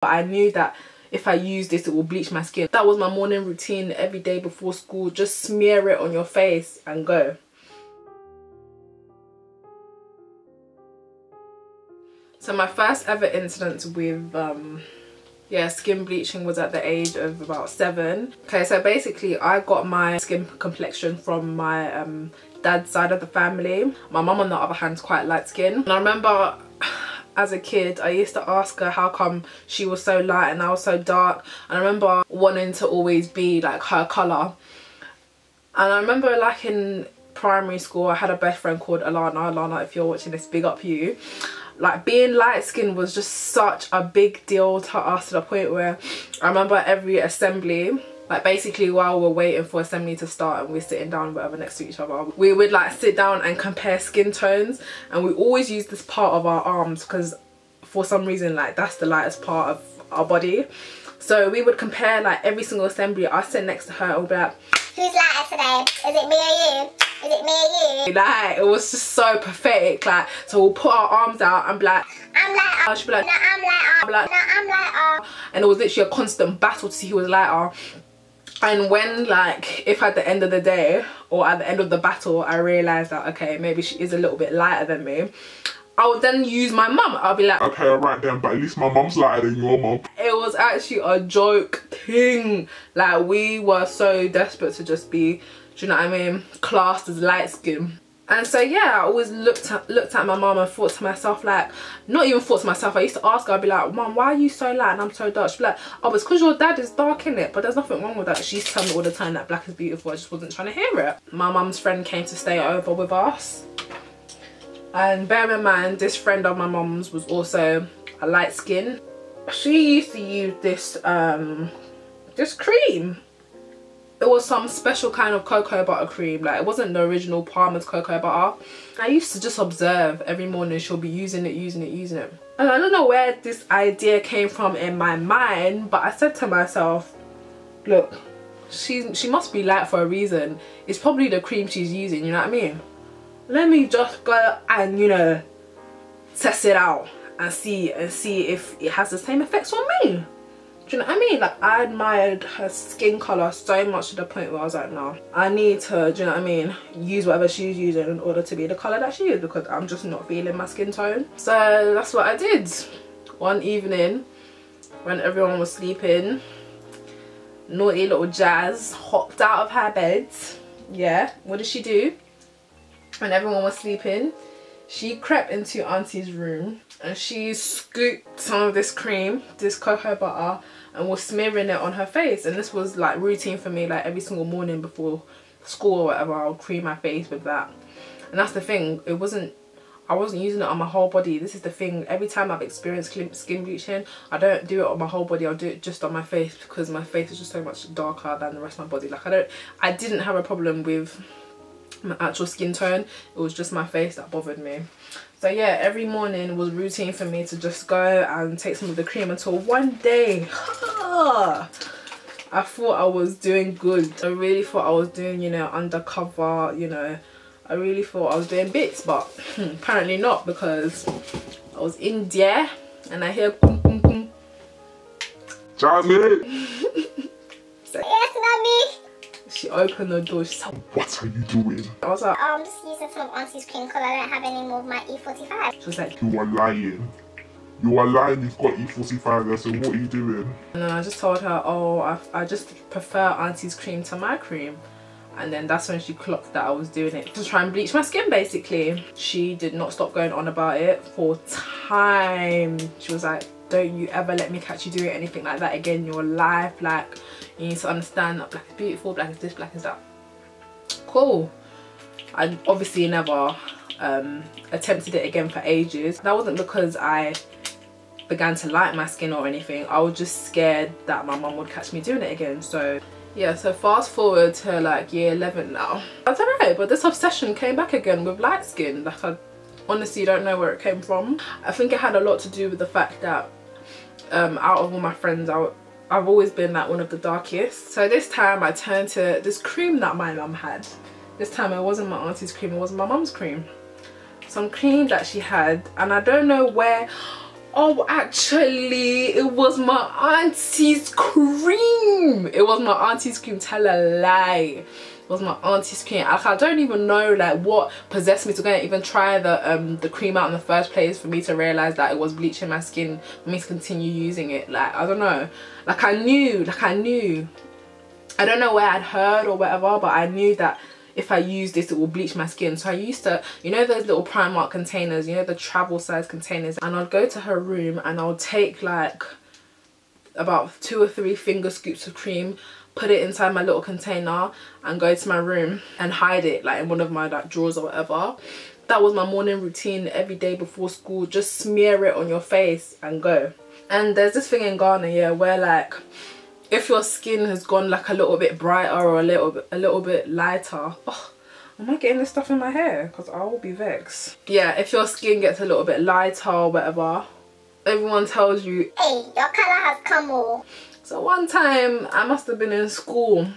But I knew that if I use this, it will bleach my skin. That was my morning routine every day before school. Just smear it on your face and go. So my first ever incident with skin bleaching was at the age of about 7. Okay, so basically I got my skin complexion from my dad's side of the family. My mum on the other hand is quite light skin. And I remember as a kid I used to ask her how come she was so light and I was so dark. And I remember wanting to always be like her colour. And I remember like in primary school I had a best friend called Alana. Alana, if you're watching this, big up you. Like being light skinned was just such a big deal to us, to the point where I remember every assembly, like basically while we're waiting for assembly to start and we're sitting down whatever next to each other, we would like sit down and compare skin tones. And we always use this part of our arms because for some reason like that's the lightest part of our body. So we would compare like every single assembly. I sit next to her and we'd be like, who's lighter today? Is it me or you? Is it me or you? Like, it was just so pathetic. Like, so we'll put our arms out and be like, I'm lighter. She'd be like, no, I'm lighter. I'm like, no, I'm lighter. And it was literally a constant battle to see who was lighter. And when, like, if at the end of the day or at the end of the battle I realised that, okay, maybe she is a little bit lighter than me, I would then use my mum. I'll be like, okay, alright then, but at least my mum's lighter than your mum. It was actually a joke thing. Like, we were so desperate to just be, do you know what I mean, classed as light skin. And so yeah, I always looked at my mum and thought to myself, like, not even thought to myself, I used to ask her, I'd be like, Mum, why are you so light and I'm so dark? She'd be like, oh, it's because your dad is dark, innit? But there's nothing wrong with that. She used to tell me all the time that black is beautiful. I just wasn't trying to hear it. My mum's friend came to stay over with us. And bear in mind, this friend of my mum's was also a light skin. She used to use this cream. It was some special kind of cocoa butter cream. Like, it wasn't the original Palmer's cocoa butter. I used to just observe every morning she'll be using it. And I don't know where this idea came from in my mind, but I said to myself, look, she must be light for a reason. It's probably the cream she's using, you know what I mean? Let me just go and, you know, test it out and see if it has the same effects on me. Do you know what I mean? Like, I admired her skin colour so much to the point where I was like, no, I need to, do you know what I mean, use whatever she's using in order to be the colour that she is, because I'm just not feeling my skin tone. So that's what I did. One evening when everyone was sleeping, naughty little Jazz hopped out of her bed. Yeah, what did she do? When everyone was sleeping, she crept into Auntie's room and she scooped some of this cream, this cocoa butter, and was smearing it on her face. And this was like routine for me, like every single morning before school or whatever, I'll cream my face with that. And that's the thing, I wasn't using it on my whole body. This is the thing, every time I've experienced skin bleaching, I don't do it on my whole body, I'll do it just on my face, because my face is just so much darker than the rest of my body. Like, I didn't have a problem with my actual skin tone, it was just my face that bothered me. So yeah, every morning was routine for me to just go and take some of the cream, until one day I thought I was doing good. I really thought I was doing, you know, undercover, you know, I really thought I was doing bits, but apparently not, because I was in there and I hear boom boom boom. Jasmine! Yes, mommy! She opened the door, she said, what are you doing? I was like, I'm just using some of Auntie's cream because I don't have any more of my E45. She was like, you are lying. You are lying, you've got E45 there, so what are you doing? And then I just told her, oh, I just prefer Auntie's cream to my cream. And then that's when she clocked that I was doing it to try and bleach my skin, basically. She did not stop going on about it for time. She was like, don't you ever let me catch you doing anything like that again in your life. Like, you need to understand that black is beautiful, black is this, black is that. Cool. I obviously never attempted it again for ages. That wasn't because I began to like my skin or anything. I was just scared that my mum would catch me doing it again. So yeah, so fast forward to like year 11 now. I don't know, but this obsession came back again with light skin. Like, I honestly don't know where it came from. I think it had a lot to do with the fact that out of all my friends, I've always been like one of the darkest. So this time I turned to this cream that my mum had. This time it wasn't my auntie's cream, it was my mum's cream. Some cream that she had, and I don't know where. Oh, actually, it was my auntie's cream. It was my auntie's cream. Tell a lie. It was my auntie's cream. I don't even know like what possessed me to go and even try the cream out in the first place for me to realize that it was bleaching my skin, for me to continue using it. Like, I don't know. Like I knew. I don't know where I'd heard or whatever, but I knew that if I use this it will bleach my skin. So I used to, you know those little Primark containers, you know, the travel size containers, and I'd go to her room and I'll take like about 2 or 3 finger scoops of cream, put it inside my little container and go to my room and hide it like in one of my like drawers or whatever. That was my morning routine every day before school. Just smear it on your face and go. And there's this thing in Ghana, yeah, where like if your skin has gone like a little bit brighter or a little bit lighter, oh, am I getting this stuff in my hair? Because I will be vexed. Yeah, if your skin gets a little bit lighter or whatever, everyone tells you, hey, your colour has come on. So one time I must have been in school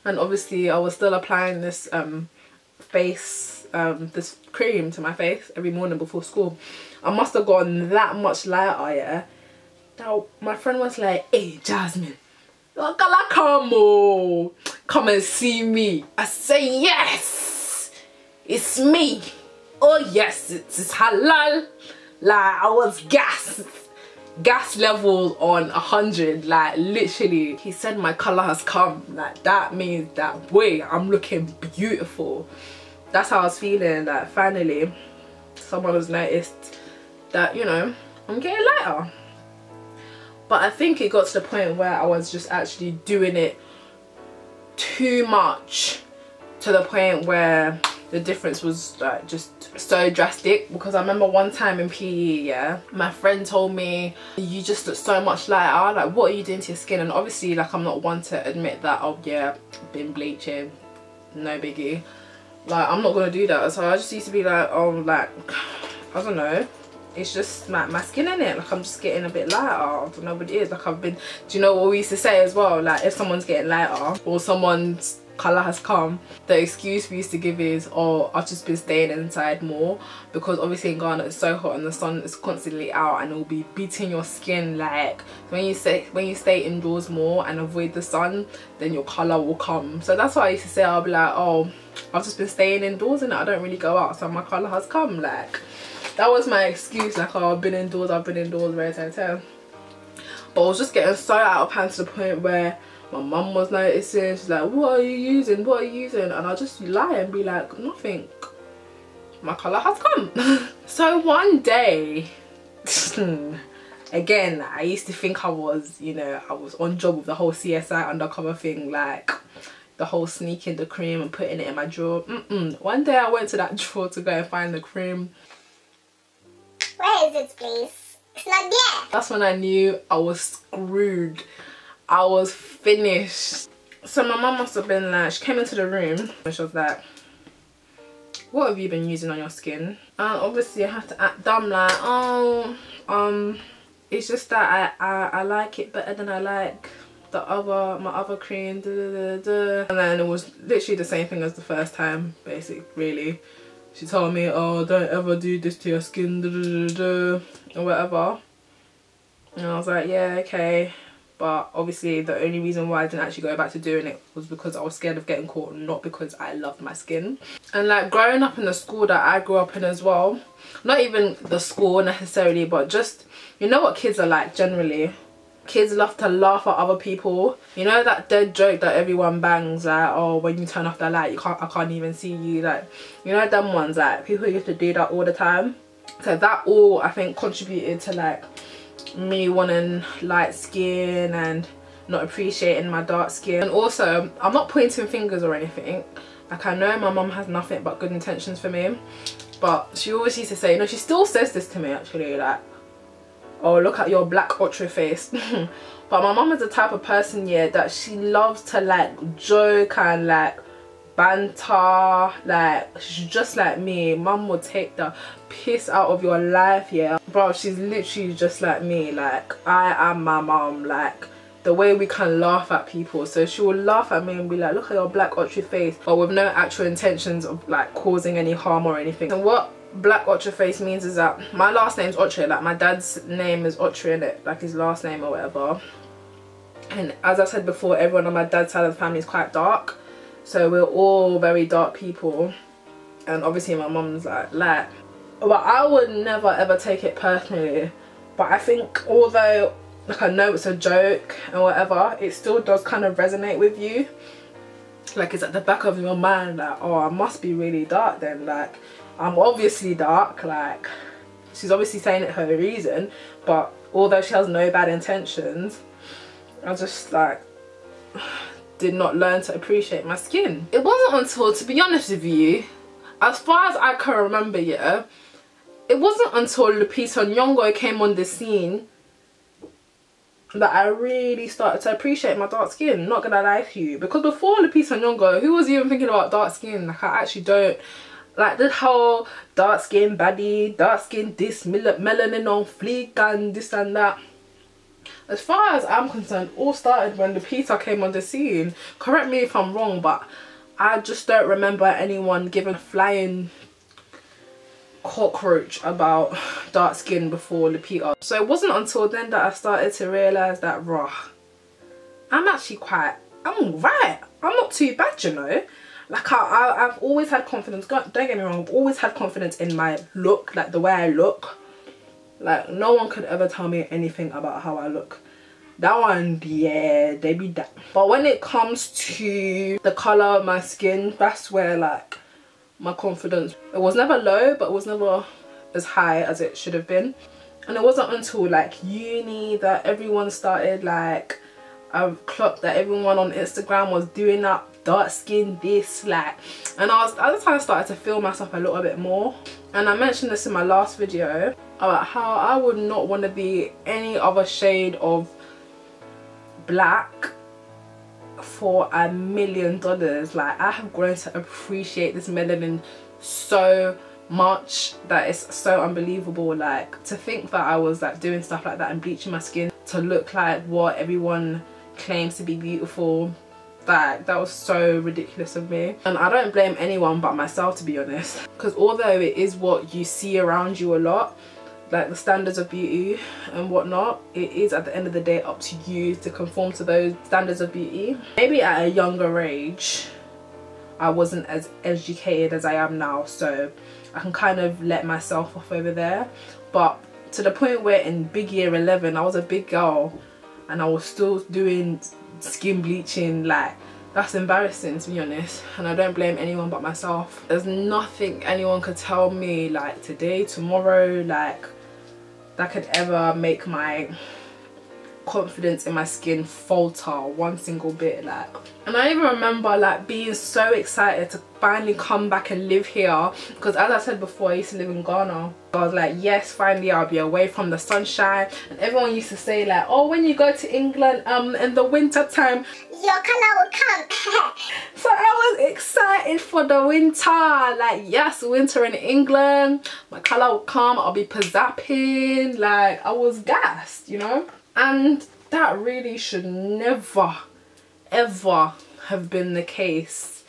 and obviously I was still applying this this cream to my face every morning before school. I must have gone that much lighter, yeah. Now my friend was like, hey Jasmine, your colour come on, come and see me. I say, yes, it's me. Oh yes, it's halal. Like I was gas levels on 100, like literally. He said my colour has come. Like that means that boy, I'm looking beautiful. That's how I was feeling. Like finally someone has noticed that, you know, I'm getting lighter. But I think it got to the point where I was just actually doing it too much, to the point where the difference was like just so drastic. Because I remember one time in PE, yeah, my friend told me, you just look so much lighter, like what are you doing to your skin? And obviously like I'm not one to admit that, oh yeah, been bleaching, no biggie, like I'm not gonna do that. So I just used to be like, oh, like I don't know, it's just my skin in it, like I'm just getting a bit lighter. I don't know what it is. Like I've been, do you know what we used to say as well, like if someone's getting lighter or someone's colour has come, the excuse we used to give is, oh, I've just been staying inside more, because obviously in Ghana it's so hot and the sun is constantly out and it will be beating your skin. Like when you stay indoors more and avoid the sun, then your colour will come. So that's what I used to say. I'll be like, oh, I've just been staying indoors and I don't really go out, so my colour has come. Like that was my excuse, like, oh, I've been indoors, very time. But I was just getting so out of hand to the point where my mum was noticing. She's like, what are you using? And I just lie and be like, nothing, my colour has come. So one day, again, I used to think I was, you know, I was on job with the whole CSI undercover thing, like the whole sneaking the cream and putting it in my drawer. One day I went to that drawer to go and find the cream. Where is it, please? It's not there. That's when I knew I was screwed. I was finished. So my mum must have been like, she came into the room and she was like, what have you been using on your skin? And obviously I had to act dumb, like, oh, it's just that I like it better than I like my other cream, And then it was literally the same thing as the first time, basically, really. She told me, oh, don't ever do this to your skin, or whatever. And I was like, yeah, okay. But obviously the only reason why I didn't actually go back to doing it was because I was scared of getting caught, not because I loved my skin. And like growing up in the school that I grew up in as well, not even the school necessarily, but just, you know what kids are like generally? Kids love to laugh at other people. You know that dead joke that everyone bangs, like, oh, when you turn off the light, I can't even see you. Like, you know them ones, like people used to do that all the time. So that all, I think, contributed to like me wanting light skin and not appreciating my dark skin. And also, I'm not pointing fingers or anything. Like, I know my mum has nothing but good intentions for me, but she always used to say, you know, she still says this to me actually, like, oh, look at your black ultra face. But my mum is the type of person, yeah, that she loves to like joke and like banter. Like, she's just like me. Mum will take the piss out of your life, yeah. Bro, she's literally just like me. Like, I am my mum. Like, the way we can laugh at people. So she will laugh at me and be like, look at your black ultra face, but with no actual intentions of like causing any harm or anything. And what black Ocha face means is that my last name's Ocha, like my dad's name is Ocha in it, like his last name or whatever. And as I said before, everyone on my dad's side of the family is quite dark, so we're all very dark people. And obviously my mum's like, but I would never ever take it personally. But I think although like I know it's a joke and whatever, it still does kind of resonate with you. Like it's at the back of your mind, like, oh, I must be really dark then, like I'm obviously dark, like she's obviously saying it for a reason. But although she has no bad intentions, I just like did not learn to appreciate my skin. It wasn't until, to be honest with you, as far as I can remember, yeah, it wasn't until Lupita Nyong'o came on the scene that I really started to appreciate my dark skin, not gonna lie to you. Because before Lupita Nyong'o, who was even thinking about dark skin? Like I actually don't, like this whole dark skin baddie, dark skin this, melanin on fleek and this and that. As far as I'm concerned, all started when Lupita came on the scene. Correct me if I'm wrong, but I just don't remember anyone giving a flying cockroach about dark skin before Lupita. So it wasn't until then that I started to realise that, rah, I'm alright. I'm not too bad, you know. Like I've always had confidence. Don't get me wrong, I've always had confidence in my look, like the way I look. Like no one could ever tell me anything about how I look. That one, yeah, they be that. But when it comes to the colour of my skin, that's where like my confidence, it was never low, but it was never as high as it should have been. And it wasn't until like uni that everyone started, like I've clocked that everyone on Instagram was doing up dark skin this, like, and I just kind of started to feel myself a little bit more. And I mentioned this in my last video about how I would not want to be any other shade of black for $1 million. Like I have grown to appreciate this melanin so much that it's so unbelievable. Like to think that I was like doing stuff like that and bleaching my skin to look like what everyone claims to be beautiful, that was so ridiculous of me. And I don't blame anyone but myself, to be honest, because although it is what you see around you a lot, like the standards of beauty and whatnot, it is at the end of the day up to you to conform to those standards of beauty. Maybe at a younger age I wasn't as educated as I am now, so I can kind of let myself off over there. But to the point where in big year 11 I was a big girl and I was still doing skin bleaching, like that's embarrassing, to be honest. And I don't blame anyone but myself. There's nothing anyone could tell me like today, tomorrow, like that could ever make my confidence in my skin falter one single bit. Like, and I even remember like being so excited to finally come back and live here, because as I said before, I used to live in Ghana. I was like, yes, finally I'll be away from the sunshine. And everyone used to say like, oh, when you go to England in the winter time, your colour will come. so I was excited for the winter. Like, yes, winter in England, my colour will come, I'll be pizzapping. Like I was gassed, you know. And that really should never ever have been the case,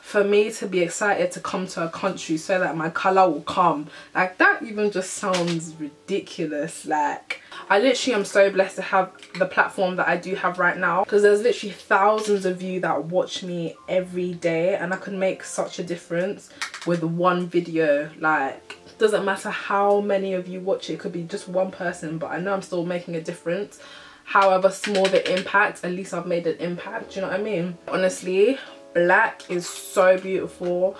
for me to be excited to come to a country so that my colour will come. Like that even just sounds ridiculous. Like I literally am so blessed to have the platform that I do have right now, because there's literally thousands of you that watch me every day, and I can make such a difference with one video. Like doesn't matter how many of you watch it could be just one person, but I know I'm still making a difference. However small the impact, at least I've made an impact. Do you know what I mean? Honestly, black is so beautiful.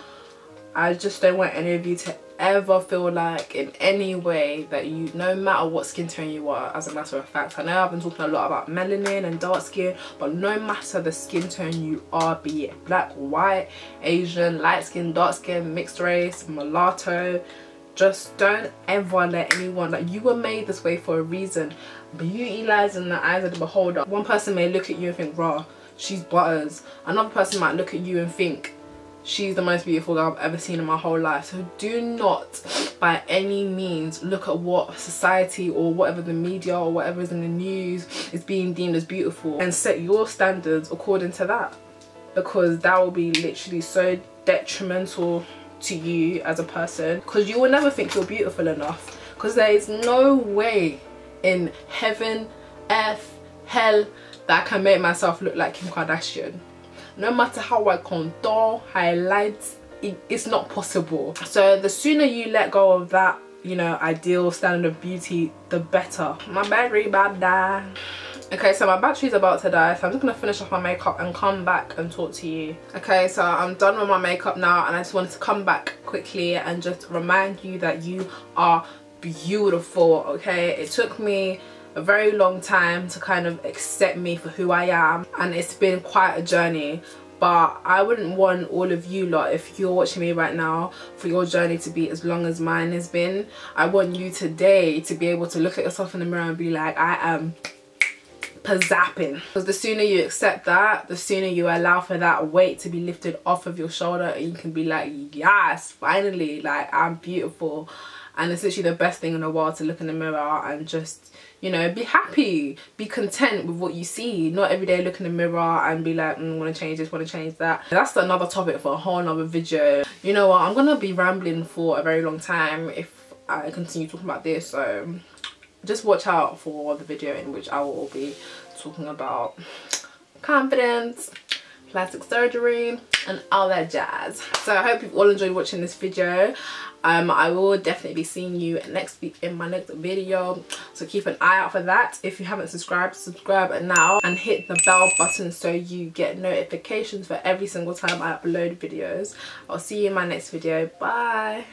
I just don't want any of you to ever feel like in any way that you, no matter what skin tone you are, as a matter of fact, I know I've been talking a lot about melanin and dark skin, but no matter the skin tone you are, be it black, white, Asian, light skin, dark skin, mixed race, mulatto, just don't ever let anyone, like, you were made this way for a reason. Beauty lies in the eyes of the beholder. One person may look at you and think, rah, she's butters. Another person might look at you and think, she's the most beautiful girl I've ever seen in my whole life. So do not by any means look at what society or whatever the media or whatever is in the news is being deemed as beautiful and set your standards according to that, because that will be literally so detrimental to you as a person, because you will never think you're beautiful enough, because there is no way in heaven, earth, hell that I can make myself look like Kim Kardashian. No matter how I contour, highlight, it's not possible. So the sooner you let go of that, you know, ideal standard of beauty, the better. My battery about to die. Okay, so my battery's about to die, so I'm just gonna finish off my makeup and come back and talk to you. Okay, so I'm done with my makeup now, and I just wanted to come back quickly and just remind you that you are beautiful. Okay, it took me a very long time to kind of accept me for who I am, and it's been quite a journey. But I wouldn't want all of you lot, if you're watching me right now, for your journey to be as long as mine has been. I want you today to be able to look at yourself in the mirror and be like, I am pazzapping. Because the sooner you accept that, the sooner you allow for that weight to be lifted off of your shoulder, and you can be like, yes, finally, like, I'm beautiful. And it's literally the best thing in the world to look in the mirror and just, you know, be happy, be content with what you see. Not every day look in the mirror and be like, want to change this, want to change that. That's another topic for a whole nother video. You know what, I'm gonna be rambling for a very long time if I continue talking about this, so just watch out for the video in which I will be talking about confidence, plastic surgery, and all that jazz. So I hope you've all enjoyed watching this video. I will definitely be seeing you next week in my next video, so keep an eye out for that. If you haven't subscribed, subscribe now and hit the bell button so you get notifications for every single time I upload videos. I'll see you in my next video. Bye.